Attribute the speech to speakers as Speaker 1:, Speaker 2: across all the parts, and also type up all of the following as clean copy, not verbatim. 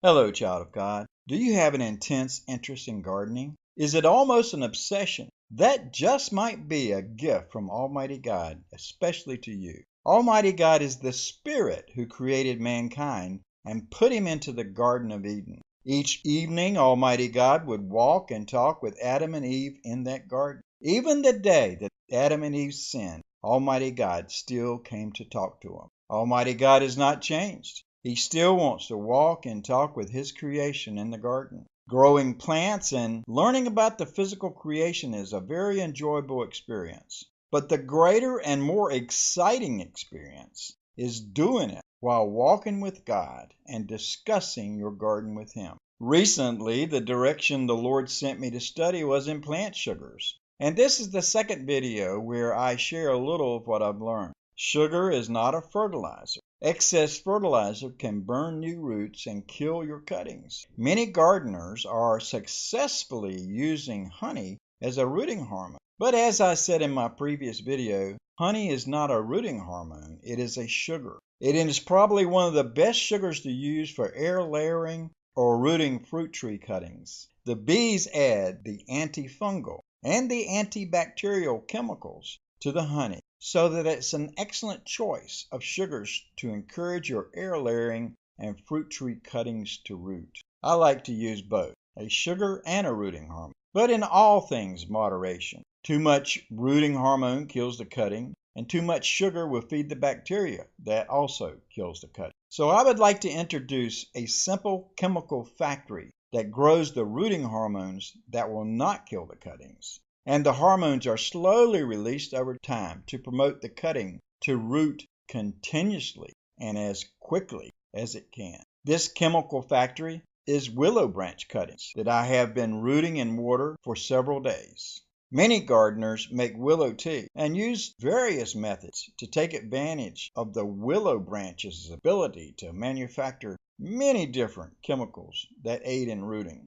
Speaker 1: Hello, child of God. Do you have an intense interest in gardening? Is it almost an obsession? That just might be a gift from Almighty God, especially to you. Almighty God is the Spirit who created mankind and put him into the Garden of Eden. Each evening, Almighty God would walk and talk with Adam and Eve in that garden. Even the day that Adam and Eve sinned, Almighty God still came to talk to them. Almighty God has not changed. He still wants to walk and talk with his creation in the garden. Growing plants and learning about the physical creation is a very enjoyable experience. But the greater and more exciting experience is doing it while walking with God and discussing your garden with him. Recently, the direction the Lord sent me to study was in plant sugars. And this is the second video where I share a little of what I've learned. Sugar is not a fertilizer. Excess fertilizer can burn new roots and kill your cuttings. Many gardeners are successfully using honey as a rooting hormone. But as I said in my previous video, honey is not a rooting hormone, it is a sugar. It is probably one of the best sugars to use for air layering or rooting fruit tree cuttings. The bees add the antifungal and the antibacterial chemicals to the honey, so that it's an excellent choice of sugars to encourage your air layering and fruit tree cuttings to root. I like to use both, a sugar and a rooting hormone, but in all things moderation. Too much rooting hormone kills the cutting, and too much sugar will feed the bacteria that also kills the cutting. So I would like to introduce a simple chemical factory that grows the rooting hormones that will not kill the cuttings. And the hormones are slowly released over time to promote the cutting to root continuously and as quickly as it can. This chemical factory is willow branch cuttings that I have been rooting in water for several days. Many gardeners make willow tea and use various methods to take advantage of the willow branch's ability to manufacture many different chemicals that aid in rooting.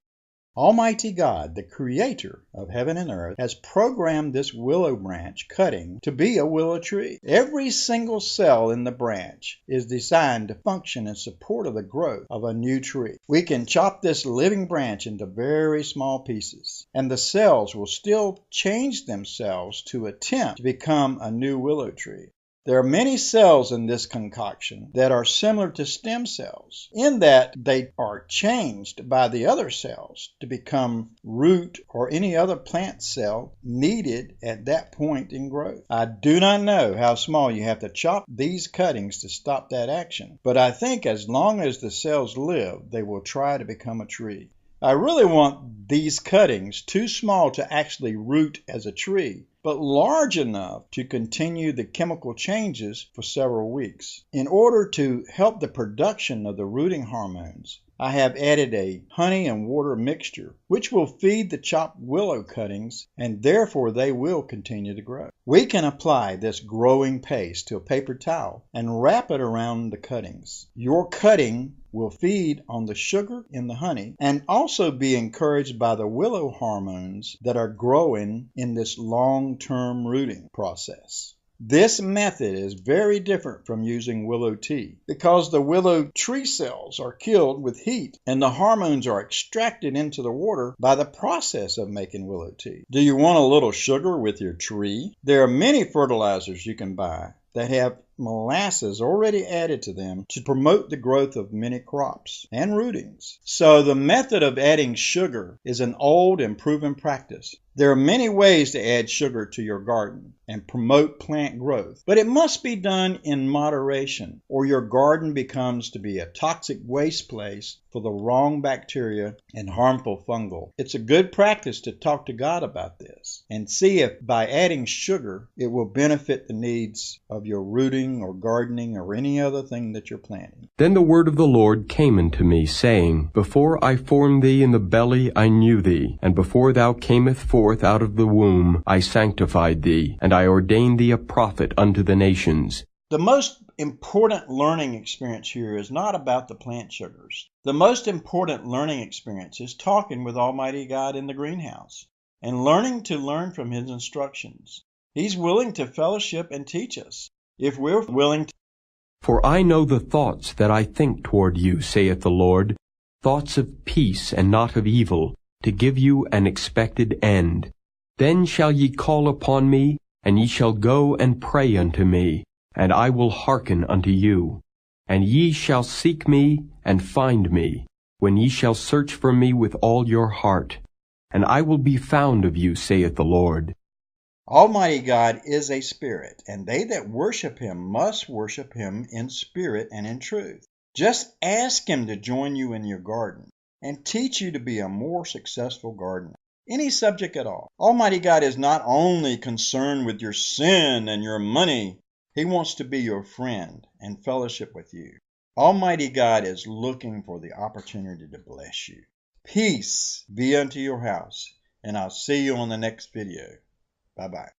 Speaker 1: Almighty God, the creator of heaven and earth, has programmed this willow branch cutting to be a willow tree. Every single cell in the branch is designed to function in support of the growth of a new tree. We can chop this living branch into very small pieces, and the cells will still change themselves to attempt to become a new willow tree. There are many cells in this concoction that are similar to stem cells, in that they are changed by the other cells to become root or any other plant cell needed at that point in growth. I do not know how small you have to chop these cuttings to stop that action, but I think as long as the cells live, they will try to become a tree. I really want these cuttings too small to actually root as a tree, but large enough to continue the chemical changes for several weeks. In order to help the production of the rooting hormones, I have added a honey and water mixture, which will feed the chopped willow cuttings, and therefore they will continue to grow. We can apply this growing paste to a paper towel and wrap it around the cuttings. Your cutting will feed on the sugar in the honey and also be encouraged by the willow hormones that are growing in this long-term rooting process. This method is very different from using willow tea because the willow tree cells are killed with heat and the hormones are extracted into the water by the process of making willow tea. Do you want a little sugar with your tree? There are many fertilizers you can buy that have molasses already added to them to promote the growth of many crops and rootings. So the method of adding sugar is an old and proven practice. There are many ways to add sugar to your garden and promote plant growth, but it must be done in moderation or your garden becomes to be a toxic waste place for the wrong bacteria and harmful fungal. It's a good practice to talk to God about this and see if by adding sugar it will benefit the needs of your rooting or gardening or any other thing that you're planting.
Speaker 2: Then the word of the Lord came unto me, saying, Before I formed thee in the belly I knew thee, and before thou camest forth out of the womb I sanctified thee, and I ordained thee a prophet unto the nations.
Speaker 1: The most important learning experience here is not about the plant sugars. The most important learning experience is talking with Almighty God in the greenhouse and learning to learn from His instructions. He's willing to fellowship and teach us if we're willing to.
Speaker 2: For I know the thoughts that I think toward you, saith the Lord, thoughts of peace and not of evil, to give you an expected end. Then shall ye call upon me, and ye shall go and pray unto me, and I will hearken unto you. And ye shall seek me, and find me, when ye shall search for me with all your heart. And I will be found of you, saith the Lord.
Speaker 1: Almighty God is a spirit, and they that worship him must worship him in spirit and in truth. Just ask him to join you in your garden and teach you to be a more successful gardener. Any subject at all. Almighty God is not only concerned with your sin and your money, he wants to be your friend and fellowship with you. Almighty God is looking for the opportunity to bless you. Peace be unto your house, and I'll see you on the next video. Bye-bye.